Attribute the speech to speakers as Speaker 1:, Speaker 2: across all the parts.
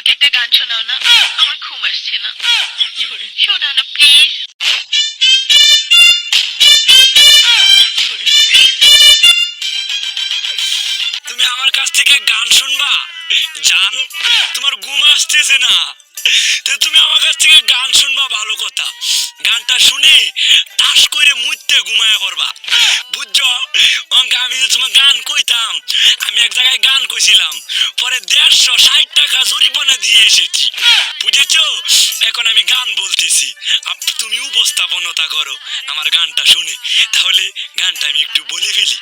Speaker 1: আমাকে একটা গান শোনাও না, আমার ঘুম আসছে না। শোনাও না প্লিজ।
Speaker 2: তুমি আমার কাছ থেকে গান শুনবা জান? তোমার ঘুম আসতেছে না, তো তুমি আমার কাছ থেকে গান শুনবা, ভালো কথা। গানটা শুনে টাস করে মুইতে ঘুমায় পড়বা, বুঝছো? আমি যে তোমার গান কইতাম, আমি এক জায়গায় গান কইছিলাম, পরে 160 টাকা জরিমানা দিয়ে এসেছি, বুঝেছো? এখন আমি গান বলতেছি, তুমি উপস্থাপনতা করো আমার গানটা শুনে। তাহলে গানটা আমি একটু বলে ফেলি।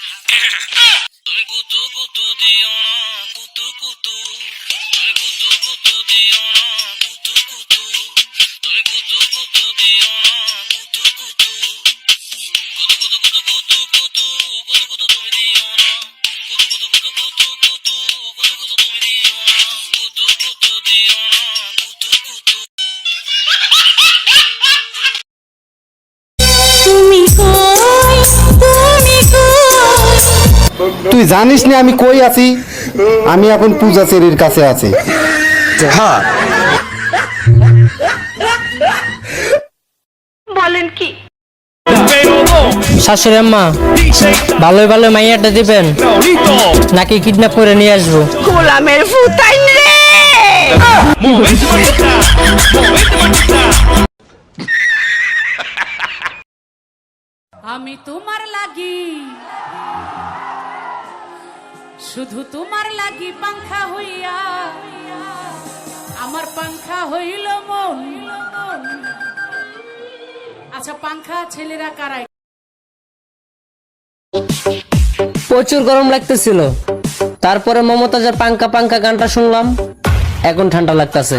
Speaker 2: তুমি কুতু কুতু দিও না, কুতু কুতু, তুমি কুতু কুতু দিও না, কুতু কুতু, তুমি কুতু কুতু দিও না, কুতু কুতু, কুতু কুতু কুতু কুতু কুতু, কুতু কুতু তুমি দিও না, কুতু কুতু কুতু কুতু কুতু, কুতু কুতু তুমি দিও না, কুতু কুতু দিও না, কুতু কুতু।
Speaker 3: তুই জানিস না আমি কই আছি? আমি এখন পূজা চেরির কাছে আছি। হ্যাঁ,
Speaker 1: বলেন কি?
Speaker 4: শাশুড়ি আম্মা, ভালোই ভালো মাইয়াটা দিবেন নাকি কিডন্যাপ করে নিয়ে আসবো?
Speaker 1: গোলামের ভূতাইন রে।
Speaker 5: আমি তোমার লাগি, শুধু তোমার লাগি পাংখা হইয়া, আমার পাংখা হইল মন। আচ্ছা, পাংখা ছেলেরা কারাই?
Speaker 4: প্রচুর গরম লাগতেছিল, তারপরে মমতাজের পাঙ্কা পাঙ্কা গানটা শুনলাম, এখন ঠান্ডা লাগতেছে।